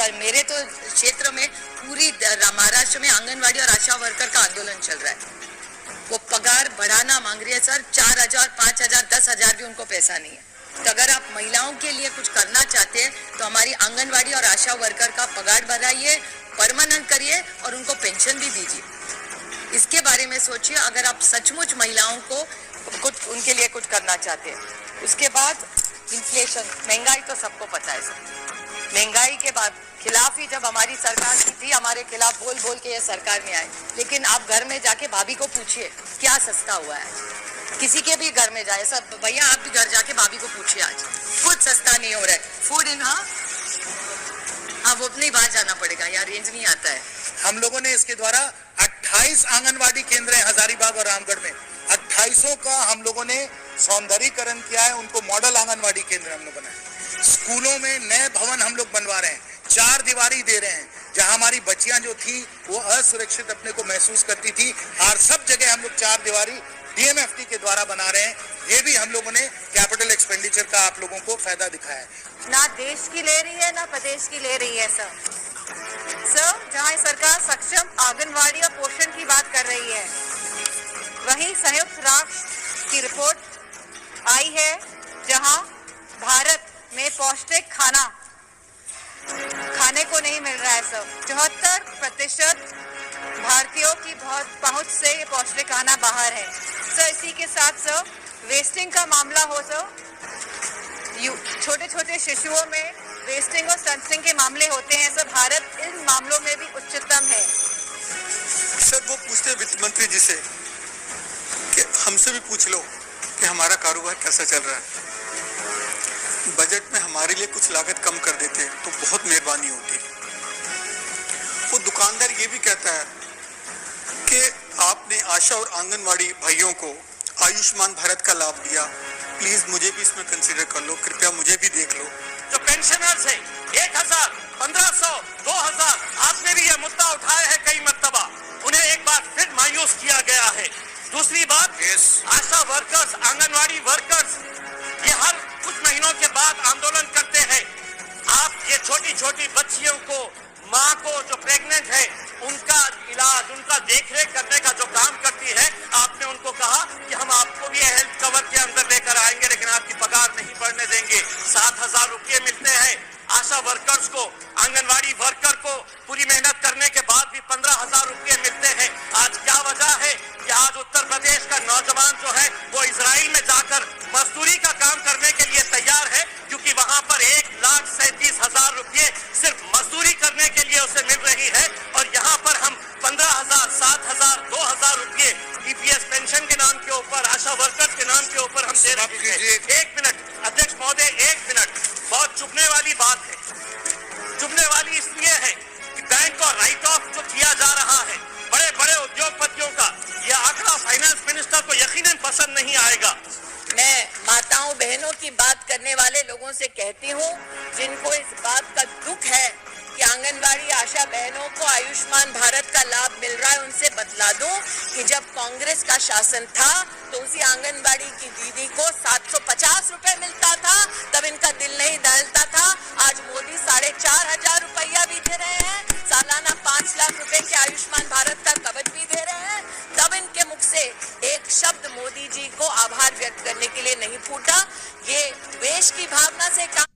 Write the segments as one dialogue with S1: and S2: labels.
S1: और मेरे तो क्षेत्र में पूरी महाराष्ट्र में आंगनवाड़ी और आशा वर्कर का आंदोलन चल रहा है। वो पगार बढ़ाना मांग रही है सर, 4,000, 5,000, 10,000 भी उनको पैसा नहीं है। तो अगर आप महिलाओं के लिए कुछ करना चाहते हैं तो हमारी आंगनवाड़ी और आशा वर्कर का पगार बढ़ाइए, परमानेंट करिए और उनको पेंशन भी दीजिए। इसके बारे में सोचिए अगर आप सचमुच महिलाओं को कुछ उनके लिए कुछ करना चाहते हैं। उसके बाद इन्फ्लेशन, महंगाई तो सबको पता है सर। महंगाई के बाद खिलाफ ही जब हमारी सरकार की थी, हमारे खिलाफ बोल बोल के ये सरकार में आए, लेकिन आप घर में जाके भाभी को पूछिए क्या सस्ता हुआ है। किसी के भी घर में जाए सर, भैया आप भी घर जाके भाभी को पूछिए आज कुछ सस्ता नहीं हो रहा है। फूड इन हाँ वो अपने बाहर जाना पड़ेगा यार, रेंज नहीं आता है।
S2: हम लोगों ने इसके द्वारा 28 आंगनवाड़ी केंद्र हैं हजारीबाग और रामगढ़ में, 28 का हम लोगों ने सौंदर्यीकरण किया है, उनको मॉडल आंगनवाड़ी केंद्र हम लोग बनाए। स्कूलों में नए भवन हम लोग बनवा रहे हैं, 4 दीवारी दे रहे हैं। जहां हमारी बच्चियां जो थी वो असुरक्षित अपने को महसूस करती थी, और सब जगह हम लोग 4 दीवारी डीएमएफटी के द्वारा बना रहे हैं। ये भी हम लोगों ने कैपिटल एक्सपेंडिचर का आप लोगों को फायदा दिखाया है।
S3: ना देश की ले रही है ना प्रदेश की ले रही है सर, जहां सरकार सक्षम आंगनवाड़ी और पोषण की बात कर रही है, वहीं संयुक्त राष्ट्र की रिपोर्ट आई है जहां भारत में पौष्टिक खाना खाने को नहीं मिल रहा है सर। 74% भारतीयों की बहुत पहुंच से ये पौष्टिक खाना बाहर है सर। इसी के साथ सर वेस्टिंग का मामला हो सर, छोटे छोटे शिशुओं में वेस्टिंग और स्टंटिंग के मामले होते हैं सर। भारत इन मामलों में भी उच्चतम है
S4: सर। वो पूछते वित्त मंत्री जी से कि हमसे भी पूछ लो कि हमारा कारोबार कैसा चल रहा है, बजट में हमारे लिए कुछ लागत कम कर देते हैं तो बहुत मेहरबानी होती। वो दुकानदार ये भी कहता है कि आपने आशा और आंगनवाड़ी भाइयों को आयुष्मान भारत का लाभ दिया, प्लीज मुझे भी इसमें कंसीडर कर लो, कृपया मुझे भी देख लो।
S5: जो पेंशनर्स है 1,000, 1,500, 2,000, आपने भी यह मुद्दा उठाया है कई मर्तबा, उन्हें एक बार फिर मायूस किया गया है। दूसरी बात, आशा वर्कर्स, आंगनवाड़ी वर्कर्स ये हर कुछ महीनों के बाद आंदोलन करते हैं। आप ये छोटी छोटी बच्चियों को, माँ को जो प्रेग्नेंट है, उनका इलाज, उनका देखरेख करने का जो काम करती है, आपने उनको कहा कि हम आपको भी हेल्थ कवर के अंदर लेकर आएंगे, लेकिन आपकी पगार नहीं बढ़ने देंगे। 7,000 रुपये मिलते हैं आशा वर्कर्स को, आंगनवाड़ी वर्कर को पूरी मेहनत करने के बाद भी 15,000 रुपये मिलते हैं। आज क्या वजह है कि आज उत्तर प्रदेश का नौजवान जो है वो इजराइल में जाकर मजदूरी का काम करने के लिए तैयार है, क्योंकि वहां पर 1,37,000 रुपये सिर्फ मजदूरी करने के लिए उसे मिल रही है, और यहाँ पर हम 15,000, 7,000, 2,000 रुपये ईपीएस पेंशन के नाम के ऊपर, आशा वर्कर्स के नाम के ऊपर हम दे रहे हैं। 1 मिनट अध्यक्ष महोदय, 1 मिनट। बहुत चुभने वाली बात है, चुभने वाली इसलिए है कि बैंक और राइट ऑफ जो किया जा रहा है बड़े बड़े उद्योगपतियों का, यह आंकड़ा फाइनेंस मिनिस्टर को यकीनन पसंद नहीं आएगा।
S1: मैं माताओं बहनों की बात करने वाले लोगों से कहती हूँ, जिनको इस बात का दुख है कि आंगनवाड़ी आशा बहनों को आयुष्मान भारत का लाभ मिल रहा है, उनसे बतला दूं कि जब कांग्रेस का शासन था तो उसी आंगनवाड़ी की दीदी को 750 रुपए मिलता था, तब इनका दिल नहीं दहलता था। आज मोदी 4,500 रुपया भी दे रहे हैं, सालाना 5 लाख रुपए के आयुष्मान भारत का कवच भी दे रहे हैं, तब इनके मुख से एक शब्द मोदी जी को आभार व्यक्त करने के लिए नहीं फूटा। ये द्वेष की भावना से काम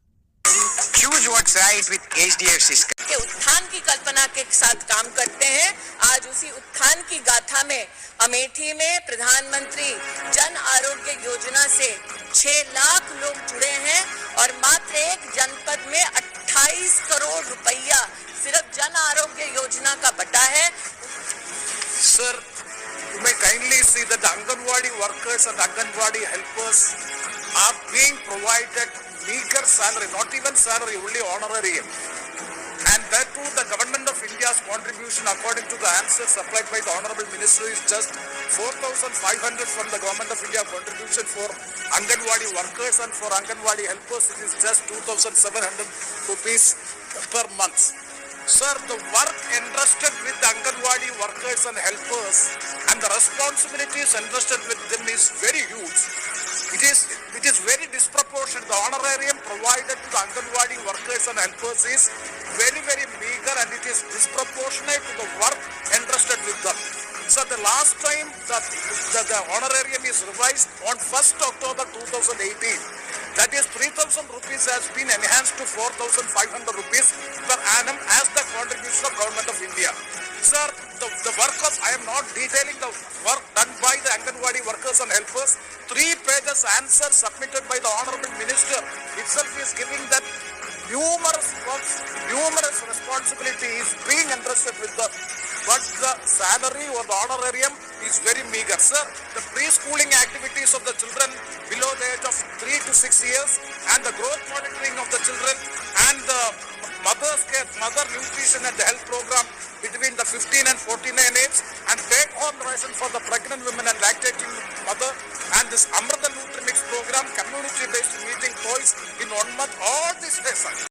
S6: Choose what's right with HDFC
S1: के उत्थान की कल्पना के साथ काम करते हैं। आज उसी उत्थान की गाथा में अमेठी में प्रधानमंत्री जन आरोग्य योजना से 6 लाख लोग जुड़े हैं, और मात्र एक जनपद में 28 करोड़ रुपया सिर्फ जन आरोग्य योजना का बटा है।
S2: Sir, you may kindly see that the Anganwadi workers and Anganwadi helpers are being provided meager salary, not even salary, only honorarium. And that too, the government of India's contribution, according to the answers supplied by the Honorable Minister, is just 4,500 from the government of India contribution for Anganwadi workers, and for Anganwadi helpers it is just 2,700 rupees per month. Sir, the work entrusted with the Anganwadi workers and helpers and the responsibilities entrusted with them is very huge. It is very disproportionate. The honorarium provided to the Anganwadi workers and helpers is very, very meager and it is disproportionate to the work entrusted with them. So the last time the honorarium is revised on 1st October 2018. That is 3,000 rupees has been enhanced to 4,500 rupees per annum as the contribution of Government of India. Sir, the work of, I am not detailing the work done by the Anganwadi workers and helpers. 3 pages answer submitted by the Honorable Minister itself is giving that numerous works, numerous responsibilities being entrusted with them. But the salary or the honorarium is very meager. Sir, the preschooling activities of the children below the age of 3 to 6 years and the growth monitoring of the children and the mother's care, mother nutrition and the health program between the 15 and 49 age and take-home ration for the pregnant women and lactating mother and this Amrita Nutrimix program, community-based meeting twice in 1 month, all these things.